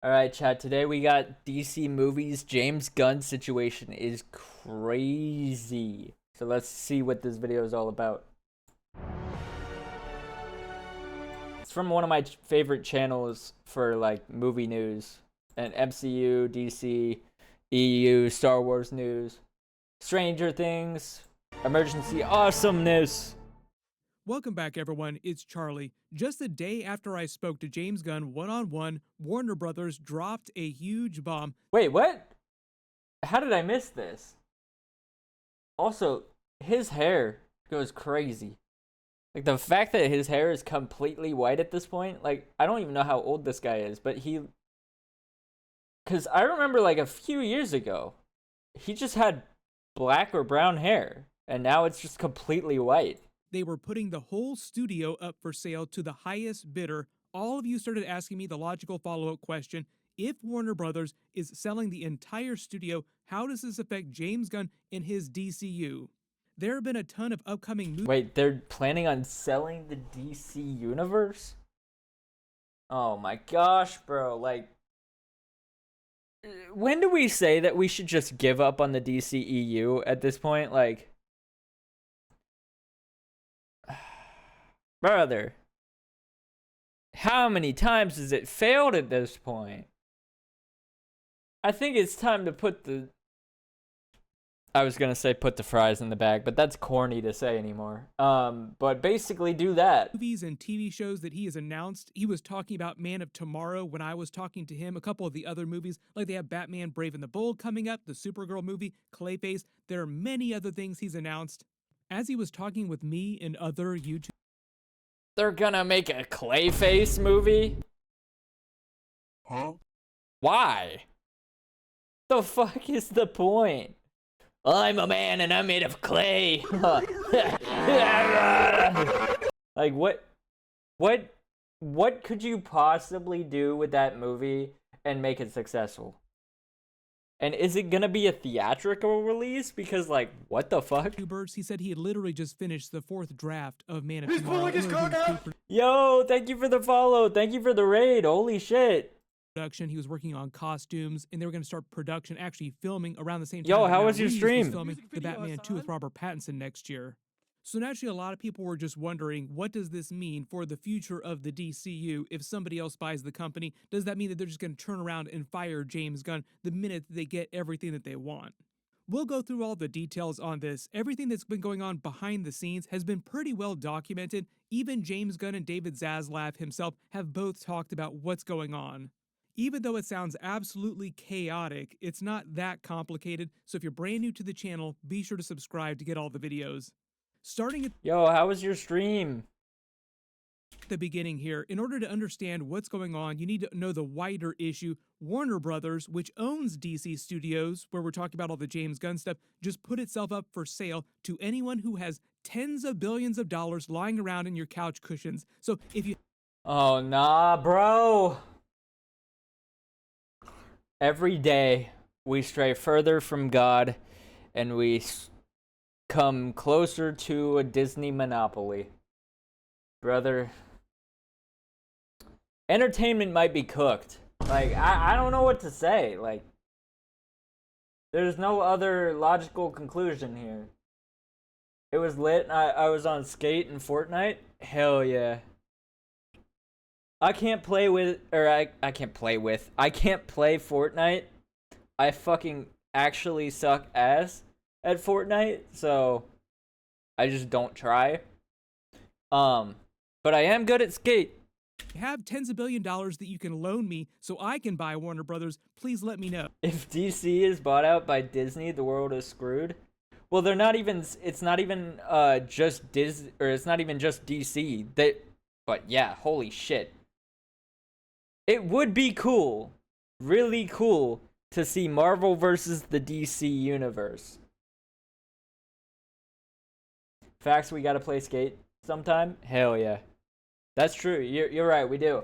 All right, chat. Today we got DC movies. James Gunn situation is crazy. So let's see what this video is all about. It's from one of my favorite channels for like movie news and MCU, DC, EU, Star Wars news, Stranger Things, emergency awesomeness. Welcome back, everyone. It's Charlie. Just a day after I spoke to James Gunn one-on-one, Warner Brothers dropped a huge bomb. Wait, what? How did I miss this? Also, his hair goes crazy. Like, the fact that his hair is completely white at this point, like, I don't even know how old this guy is, but he... Because I remember, like, a few years ago, he just had black or brown hair, and now it's just completely white. They were putting the whole studio up for sale to the highest bidder. All of you started asking me the logical follow-up question: if Warner Brothers is selling the entire studio, how does this affect James Gunn and his DCU? There have been a ton of upcoming movies. Wait, they're planning on selling the DC universe? Oh my gosh, bro. Like, when do we say that we should just give up on the DCEU at this point? Like, brother, how many times has it failed at this point? I think it's time to put the... I was gonna say put the fries in the bag, but that's corny to say anymore. But basically do that. Movies and TV shows that he has announced. He was talking about Man of Tomorrow when I was talking to him. A couple of the other movies, like they have Batman Brave and the Bold coming up, the Supergirl movie, Clayface. There are many other things he's announced. As he was talking with me and other YouTube... They're gonna make a Clayface movie? Huh? Why? The fuck is the point? I'm a man and I'm made of clay. Like, what could you possibly do with that movie and make it successful? And is it gonna be a theatrical release? Because, like, what the fuck? He said he had literally just finished the 4th draft of Man of Tomorrow. Yo, thank you for the follow. Thank you for the raid. Holy shit. Production. He was working on costumes, and they were going to start production, actually filming around the same time. Yo, how was your stream? Filming the Batman 2 with Robert Pattinson next year. So naturally, a lot of people were just wondering, what does this mean for the future of the DCU if somebody else buys the company? Does that mean that they're just going to turn around and fire James Gunn the minute they get everything that they want? We'll go through all the details on this. Everything that's been going on behind the scenes has been pretty well documented. Even James Gunn and David Zaslav himself have both talked about what's going on. Even though it sounds absolutely chaotic, it's not that complicated, so if you're brand new to the channel, be sure to subscribe to get all the videos. Starting at Yo, how was your stream? the beginning here, in order to understand what's going on, you need to know the wider issue. Warner Brothers, which owns DC Studios, where we're talking about all the James Gunn stuff, just put itself up for sale to anyone who has tens of billions of dollars lying around in your couch cushions. So if you... Oh, nah, bro. Every day, we stray further from God, and we come closer to a Disney monopoly. Brother, entertainment might be cooked. Like, I don't know what to say. Like, there's no other logical conclusion here. It was lit. I was on Skate and Fortnite. Hell yeah. I can't play Fortnite. I fucking actually suck ass at Fortnite, so I just don't try. But I am good at Skate. have tens of billions of dollars that you can loan me so I can buy Warner Brothers, please let me know. If DC is bought out by Disney, the world is screwed. Well, they're not even, it's not even just Disney, or it's not even just DC. But yeah, holy shit. It would be cool, really cool, to see Marvel versus the DC universe. Facts, we gotta play Skate sometime? Hell yeah. That's true, you're right, we do.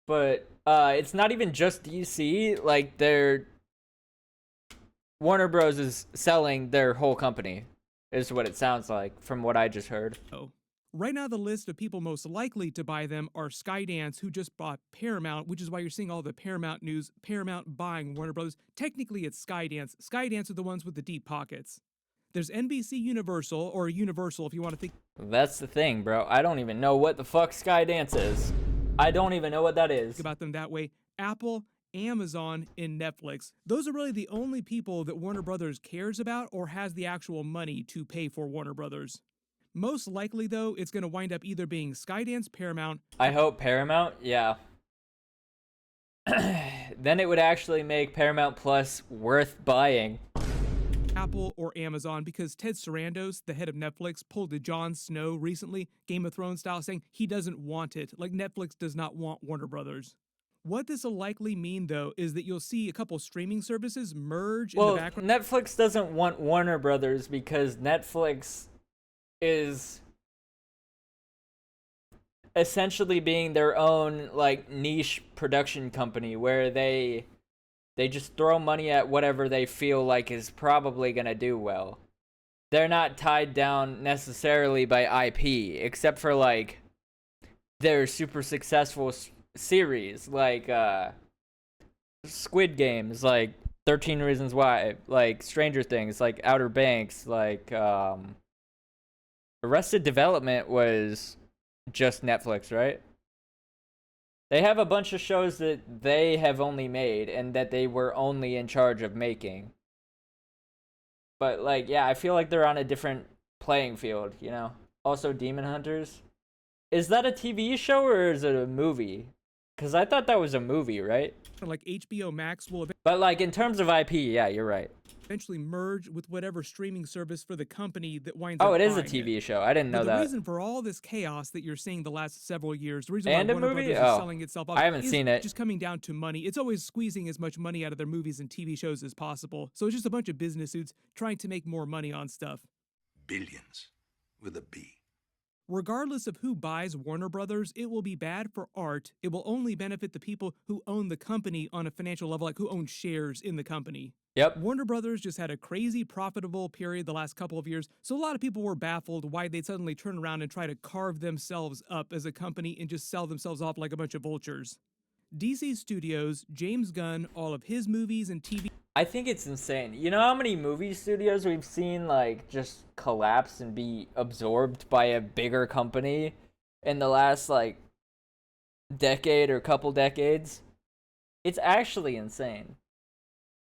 But it's not even just DC, like Warner Bros. Is selling their whole company, is what it sounds like, from what I just heard. Oh. Right now, the list of people most likely to buy them are Skydance, who just bought Paramount, which is why you're seeing all the Paramount news. Paramount buying Warner Brothers. Technically, it's Skydance. Skydance are the ones with the deep pockets. There's NBC Universal, or Universal if you want to think That's the thing, bro. I don't even know what the fuck Skydance is. I don't even know what that is. about them that way. Apple, Amazon, and Netflix. Those are really the only people that Warner Brothers cares about or has the actual money to pay for Warner Brothers. Most likely, though, it's going to wind up either being Skydance, Paramount. I hope Paramount, yeah. Then it would actually make Paramount Plus worth buying. Apple or Amazon, because Ted Sarandos, the head of Netflix, pulled a Jon Snow recently, Game of Thrones style, saying he doesn't want it, like Netflix does not want Warner Brothers. What this will likely mean, though, is that you'll see a couple streaming services merge in the background. Netflix doesn't want Warner Brothers because Netflix is essentially being their own like niche production company where they just throw money at whatever they feel like is probably going to do well. They're not tied down necessarily by IP, except for like their super successful series like Squid Games, like 13 Reasons Why, like Stranger Things, like Outer Banks, like Arrested Development was just Netflix, right? They have a bunch of shows that they have only made and that they were only in charge of making. But like, yeah, I feel like they're on a different playing field, you know? Also, Demon Hunters. Is that a TV show or is it a movie? Because I thought that was a movie, right? Like HBO Max will But like, in terms of IP, yeah, you're right. eventually merge with whatever streaming service for the company that winds up Oh, it is a buying TV show. I didn't know But the that. reason for all this chaos that you're seeing the last several years, the reason And why a Warner movie? Brothers is Oh, selling itself off I haven't is seen it. just coming down to money. It's always squeezing as much money out of their movies and TV shows as possible. So it's just a bunch of business suits trying to make more money on stuff. Billions. With a B. Regardless of who buys Warner Brothers, it will be bad for art. It will only benefit the people who own the company on a financial level, like who own shares in the company. Yep. Warner Brothers just had a crazy profitable period the last couple of years, so a lot of people were baffled why they'd suddenly turn around and try to carve themselves up as a company and just sell themselves off like a bunch of vultures. DC Studios, James Gunn, all of his movies and TV I think it's insane. You know how many movie studios we've seen like just collapse and be absorbed by a bigger company in the last like decade or couple decades? It's actually insane.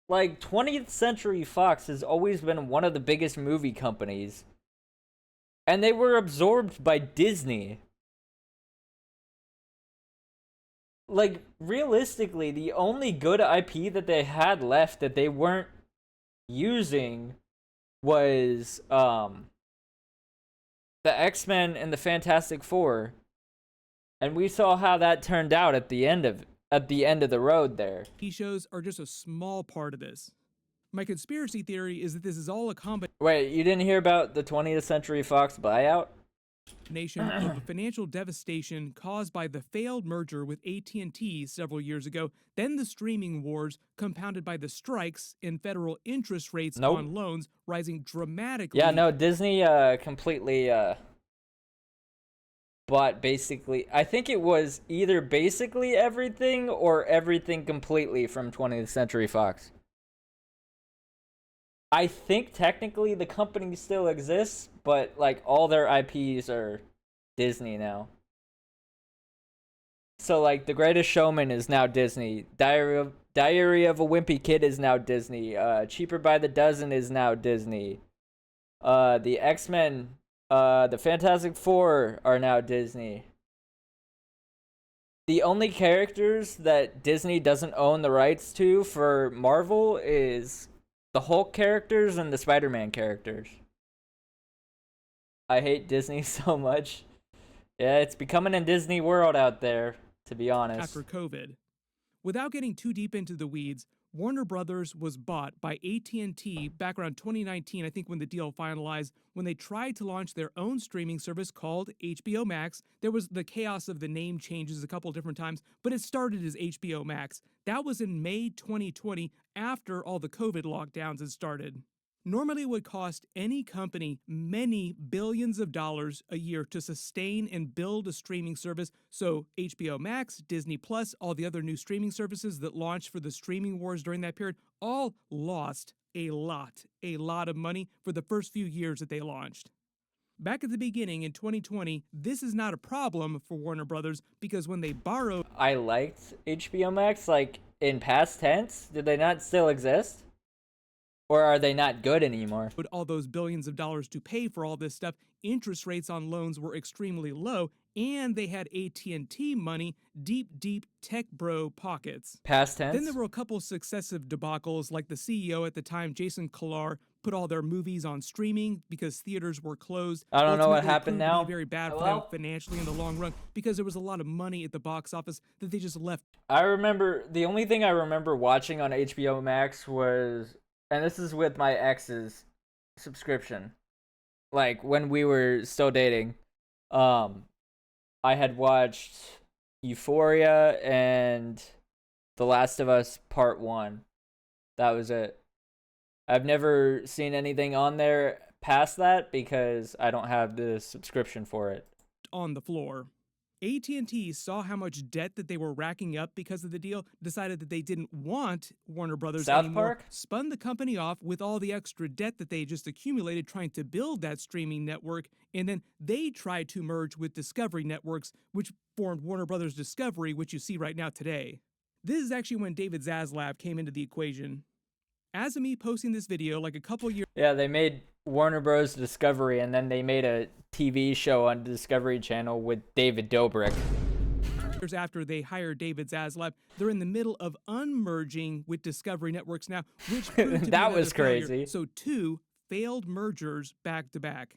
Like 20th Century Fox has always been one of the biggest movie companies, and they were absorbed by Disney. Like, realistically, the only good IP that they had left that they weren't using was the X-Men and the Fantastic Four. And we saw how that turned out at the end of the road there. shows are just a small part of this. My conspiracy theory is that this is all a combination Wait, you didn't hear about the 20th Century Fox buyout? of the financial devastation caused by the failed merger with AT&T several years ago, then the streaming wars compounded by the strikes and federal interest rates Nope. on loans rising dramatically. Yeah, no, Disney completely bought basically, I think it was either basically everything or everything completely from 20th Century Fox. I think technically the company still exists, but like all their IPs are Disney now. So like The Greatest Showman is now Disney. Diary of a Wimpy Kid is now Disney. Cheaper by the Dozen is now Disney. The X-Men, the Fantastic Four are now Disney. The only characters that Disney doesn't own the rights to for Marvel is the Hulk characters and the Spider-Man characters. I hate Disney so much. Yeah, it's becoming a Disney World out there, to be honest. after COVID. Without getting too deep into the weeds, Warner Brothers was bought by AT&T back around 2019, I think when the deal finalized, when they tried to launch their own streaming service called HBO Max. There was the chaos of the name changes a couple different times, but it started as HBO Max. That was in May 2020, after all the COVID lockdowns had started. Normally, it would cost any company many billions of dollars a year to sustain and build a streaming service. So, HBO Max, Disney Plus, all the other new streaming services that launched for the streaming wars during that period all lost a lot of money for the first few years that they launched. Back at the beginning in 2020, this is not a problem for Warner Brothers because when they borrowed I liked HBO Max, like, in past tense. Did they not still exist? Or are they not good anymore? all those billions of dollars to pay for all this stuff, interest rates on loans were extremely low, and they had AT&T money deep tech bro pockets. Past Then tense? there were a couple successive debacles, like the CEO at the time, Jason Kilar, put all their movies on streaming because theaters were closed. I don't know what Ultimately, happened proved to now. be very bad for them Hello? financially in the long run because there was a lot of money at the box office that they just left I remember, the only thing I remember watching on HBO Max was, and this is with my ex's subscription, like when we were still dating, I had watched Euphoria and The Last of Us Part 1. That was it. I've never seen anything on there past that because I don't have the subscription for it. on the floor. AT&T saw how much debt that they were racking up because of the deal, decided that they didn't want Warner Brothers South anymore, Park? spun the company off with all the extra debt that they just accumulated trying to build that streaming network, and then they tried to merge with Discovery Networks, which formed Warner Brothers Discovery, which you see right now today. This is actually when David Zaslav came into the equation. As of me posting this video, like a couple years Yeah, they made Warner Bros. Discovery, and then they made a TV show on Discovery Channel with David Dobrik. after they hired David Zaslav, they're in the middle of unmerging with Discovery Networks now, which proved to That be was another failure. crazy. So 2 failed mergers back to back,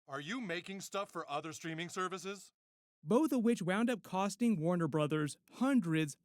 Are you making stuff for other streaming services? both of which wound up costing Warner Brothers hundreds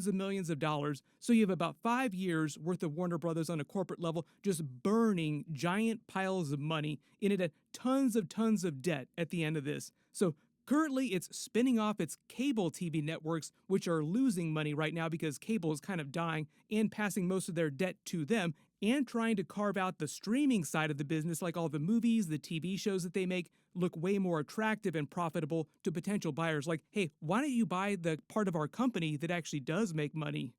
of millions of dollars. So you have about 5 years worth of Warner Brothers on a corporate level just burning giant piles of money, and it had tons of debt at the end of this. So currently it's spinning off its cable TV networks, which are losing money right now because cable is kind of dying, and passing most of their debt to them, and trying to carve out the streaming side of the business, like all the movies, the TV shows that they make, look way more attractive and profitable to potential buyers. Like, hey, why don't you buy the part of our company that actually does make money?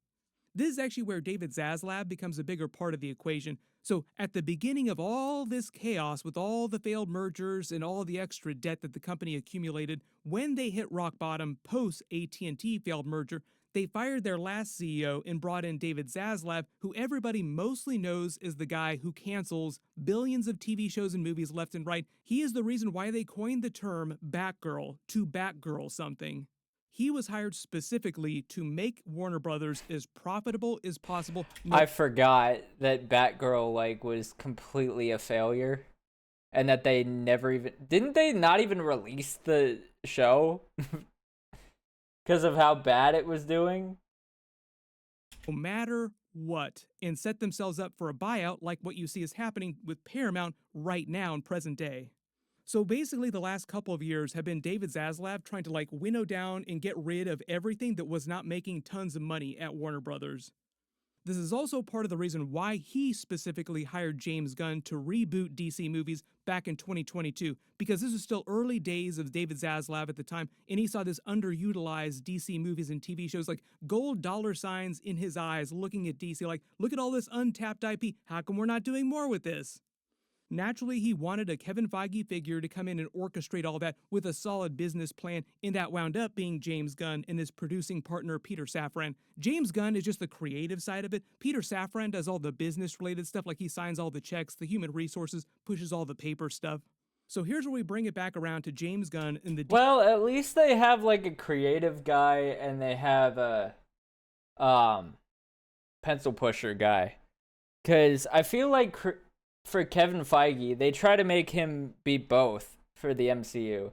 This is actually where David Zaslav becomes a bigger part of the equation. So at the beginning of all this chaos with all the failed mergers and all the extra debt that the company accumulated, when they hit rock bottom post AT&T failed merger, they fired their last CEO and brought in David Zaslav, who everybody mostly knows is the guy who cancels billions of TV shows and movies left and right. He is the reason why they coined the term Batgirl to Batgirl something. He was hired specifically to make Warner Brothers as profitable as possible. I forgot that Batgirl like was completely a failure, and that they never even didn't they not even release the show because of how bad it was doing. No matter what, and set themselves up for a buyout like what you see is happening with Paramount right now in present day. So basically the last couple of years have been David Zaslav trying to like winnow down and get rid of everything that was not making tons of money at Warner Brothers. This is also part of the reason why he specifically hired James Gunn to reboot DC movies back in 2022, because this was still early days of David Zaslav at the time, and he saw this underutilized DC movies and TV shows, like gold dollar signs in his eyes looking at DC like, look at all this untapped IP, how come we're not doing more with this? Naturally, he wanted a Kevin Feige figure to come in and orchestrate all that with a solid business plan, and that wound up being James Gunn and his producing partner, Peter Safran. James Gunn is just the creative side of it. Peter Safran does all the business-related stuff, like he signs all the checks, the human resources, pushes all the paper stuff. So here's where we bring it back around to James Gunn and the... Well, at least they have like a creative guy, and they have a pencil pusher guy. Because I feel like for Kevin Feige, they try to make him be both for the MCU.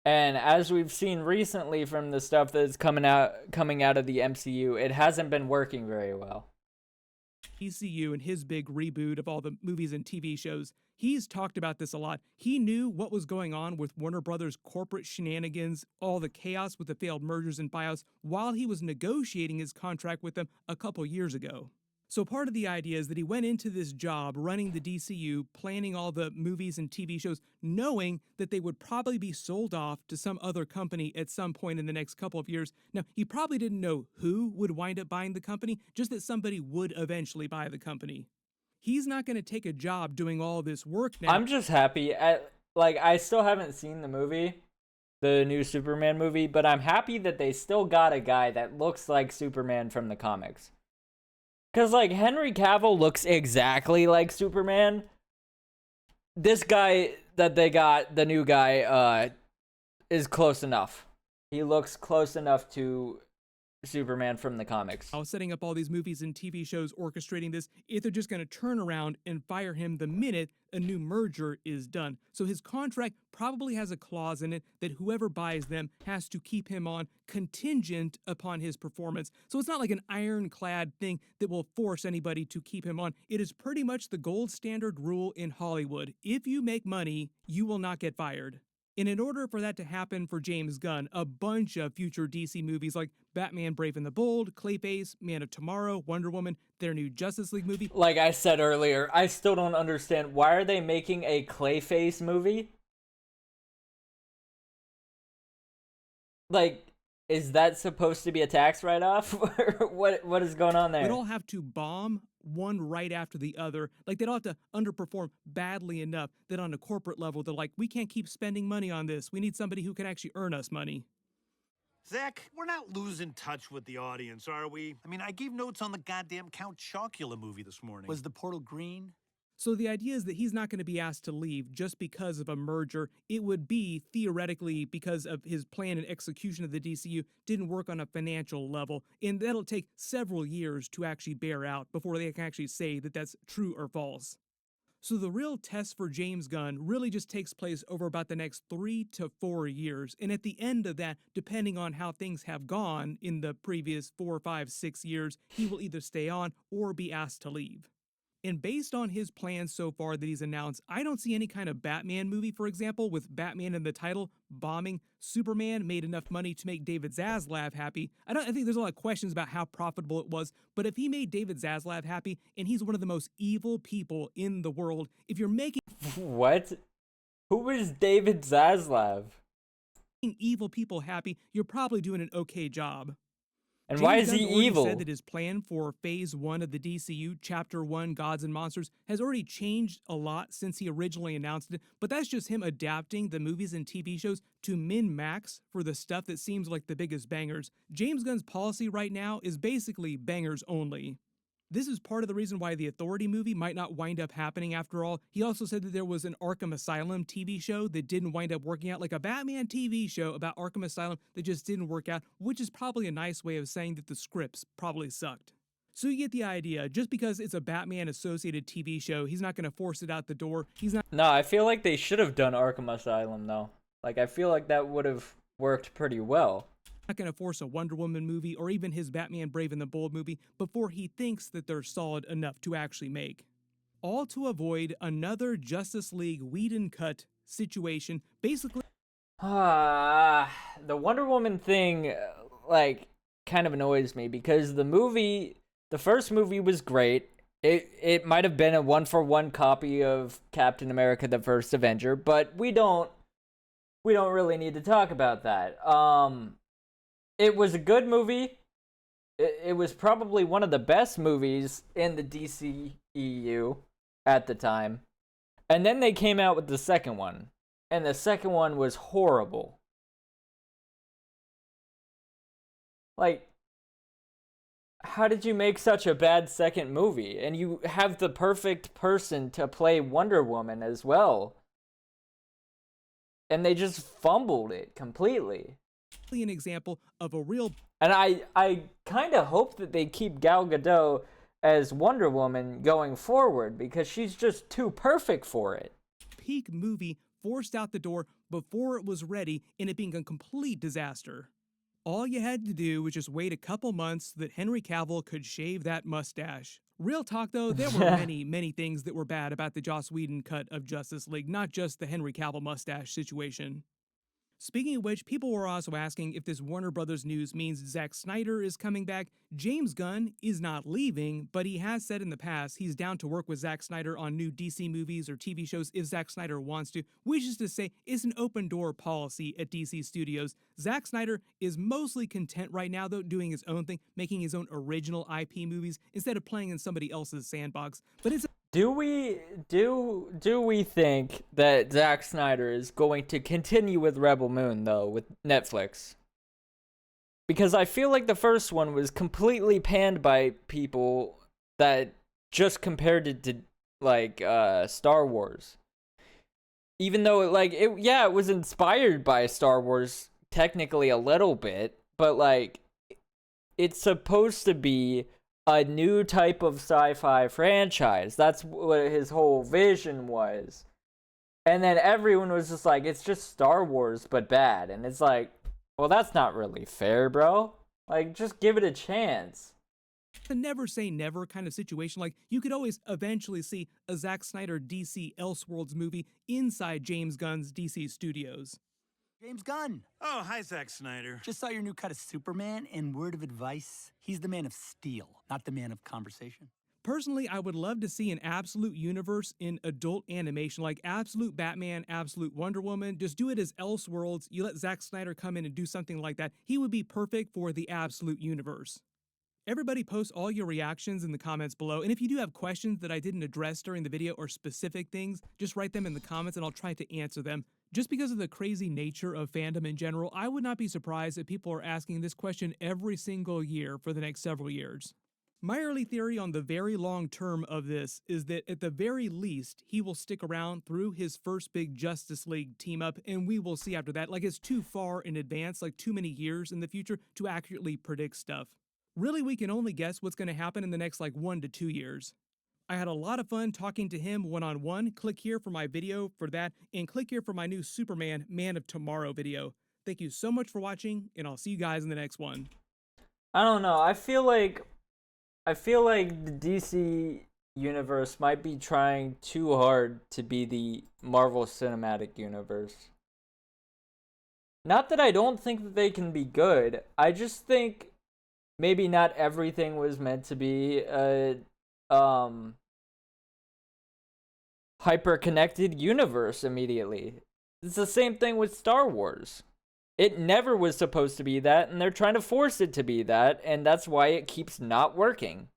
And as we've seen recently from the stuff that's coming out of the MCU, it hasn't been working very well. DCU and his big reboot of all the movies and TV shows, he's talked about this a lot. He knew what was going on with Warner Brothers' corporate shenanigans, all the chaos with the failed mergers and buyouts, while he was negotiating his contract with them a couple years ago. So part of the idea is that he went into this job running the DCU, planning all the movies and TV shows, knowing that they would probably be sold off to some other company at some point in the next couple of years. Now, he probably didn't know who would wind up buying the company, just that somebody would eventually buy the company. He's not going to take a job doing all this work now. I'm just happy I still haven't seen the movie, the new Superman movie, but I'm happy that they still got a guy that looks like Superman from the comics. Cause like Henry Cavill looks exactly like Superman. This guy that they got, the new guy, is close enough. He looks close enough to Superman from the comics. Setting up all these movies and TV shows, orchestrating this, if they're just going to turn around and fire him the minute a new merger is done. So his contract probably has a clause in it that whoever buys them has to keep him on contingent upon his performance. So it's not like an ironclad thing that will force anybody to keep him on. It is pretty much the gold standard rule in Hollywood. If you make money, you will not get fired. And in order for that to happen for James Gunn, a bunch of future DC movies like Batman Brave and the Bold, Clayface, Man of Tomorrow, Wonder Woman, their new Justice League movie. Like I said earlier, I still don't understand, why are they making a Clayface movie? Like, is that supposed to be a tax write-off? what is going on there? They'd all have to bomb one right after the other. Like, they'd all have to underperform badly enough that on a corporate level, they're like, we can't keep spending money on this. We need somebody who can actually earn us money. Zach, we're not losing touch with the audience, are we? I mean, I gave notes on the goddamn Count Chocula movie this morning. Was the portal green? So the idea is that he's not going to be asked to leave just because of a merger. It would be theoretically because of his plan and execution of the DCU didn't work on a financial level, and that'll take several years to actually bear out before they can actually say that that's true or false. So the real test for James Gunn really just takes place over about the next 3 to 4 years. And at the end of that, depending on how things have gone in the previous 4, 5, 6 years, he will either stay on or be asked to leave. And based on his plans so far that he's announced, I don't see any kind of Batman movie, for example, with Batman in the title, bombing. Superman made enough money to make David Zaslav happy. I think there's a lot of questions about how profitable it was, but if he made David Zaslav happy, and he's one of the most evil people in the world, if you're making... What? Who is David Zaslav? Evil people happy, you're probably doing an okay job. And James why is he Gunn's already evil? said that his plan for Phase 1 of the DCU, Chapter 1, Gods and Monsters, has already changed a lot since he originally announced it, but that's just him adapting the movies and TV shows to min-max for the stuff that seems like the biggest bangers. James Gunn's policy right now is basically bangers only. This is part of the reason why the Authority movie might not wind up happening after all. He also said that there was an Arkham Asylum TV show that didn't wind up working out, like a Batman TV show about Arkham Asylum that just didn't work out, which is probably a nice way of saying that the scripts probably sucked. So you get the idea. Just because it's a Batman-associated TV show, he's not going to force it out the door. He's not... No, I feel like they should have done Arkham Asylum, though. Like, I feel like that would have worked pretty well. Not going to force a Wonder Woman movie or even his Batman Brave and the Bold movie before he thinks that they're solid enough to actually make. All to avoid another Justice League Whedon cut situation. Basically, The Wonder Woman thing, like, kind of annoys me because the first movie was great. It might have been a 1-for-1 copy of Captain America: The First Avenger, but we don't really need to talk about that. It was a good movie. It was probably one of the best movies in the DCEU at the time. And then they came out with the second one. And the second one was horrible. Like, how did you make such a bad second movie? And you have the perfect person to play Wonder Woman as well. And they just fumbled it completely. an example of a real... And I kind of hope that they keep Gal Gadot as Wonder Woman going forward because she's just too perfect for it. peak movie forced out the door before it was ready and it being a complete disaster. All you had to do was just wait a couple months so that Henry Cavill could shave that mustache. Real talk though, there were many things that were bad about the Joss Whedon cut of Justice League, not just the Henry Cavill mustache situation. Speaking of which, people were also asking if this Warner Brothers news means Zack Snyder is coming back. James Gunn is not leaving, but he has said in the past he's down to work with Zack Snyder on new DC movies or TV shows if Zack Snyder wants to, which is to say, it's an open door policy at DC Studios. Zack Snyder is mostly content right now, though, doing his own thing, making his own original IP movies instead of playing in somebody else's sandbox. But it's Do we think that Zack Snyder is going to continue with Rebel Moon though with Netflix? Because I feel like the first one was completely panned by people that just compared it to like Star Wars. Even though it was inspired by Star Wars technically a little bit, but like it's supposed to be a new type of sci-fi franchise. That's what his whole vision was. And then everyone was just like, it's just Star Wars, but bad. And it's like, well, that's not really fair, bro. Like, just give it a chance. a never say never kind of situation. Like, you could always eventually see a Zack Snyder DC Elseworlds movie inside James Gunn's DC studios. James Gunn. Oh, hi, Zack Snyder. Just saw your new cut of Superman, and word of advice, he's the man of steel, not the man of conversation. Personally, I would love to see an absolute universe in adult animation, like absolute Batman, absolute Wonder Woman. Just do it as Elseworlds. You let Zack Snyder come in and do something like that. He would be perfect for the absolute universe. Everybody post all your reactions in the comments below, and if you do have questions that I didn't address during the video or specific things, just write them in the comments and I'll try to answer them. Just because of the crazy nature of fandom in general, I would not be surprised if people are asking this question every single year for the next several years. My early theory on the very long term of this is that at the very least, he will stick around through his first big Justice League team up, and we will see after that. Like, it's too far in advance, like too many years in the future to accurately predict stuff. Really, we can only guess what's going to happen in the next 1 to 2 years. I had a lot of fun talking to him one-on-one. Click here for my video for that, and click here for my new Superman Man of Tomorrow video. Thank you so much for watching, and I'll see you guys in the next one. I don't know. I feel like the DC universe might be trying too hard to be the Marvel Cinematic Universe. Not that I don't think that they can be good. I just think maybe not everything was meant to be a hyper-connected universe immediately. It's the same thing with Star Wars. It never was supposed to be that, and they're trying to force it to be that, and that's why it keeps not working.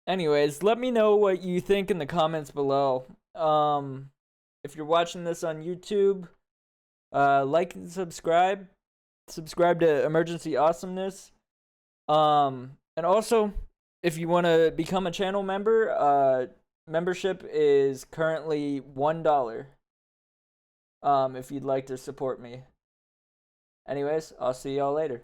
Anyways, let me know what you think in the comments below. If you're watching this on YouTube, like and subscribe. Subscribe to Emergency Awesomeness. And also, if you want to become a channel member, membership is currently $1. If you'd like to support me. Anyways, I'll see y'all later.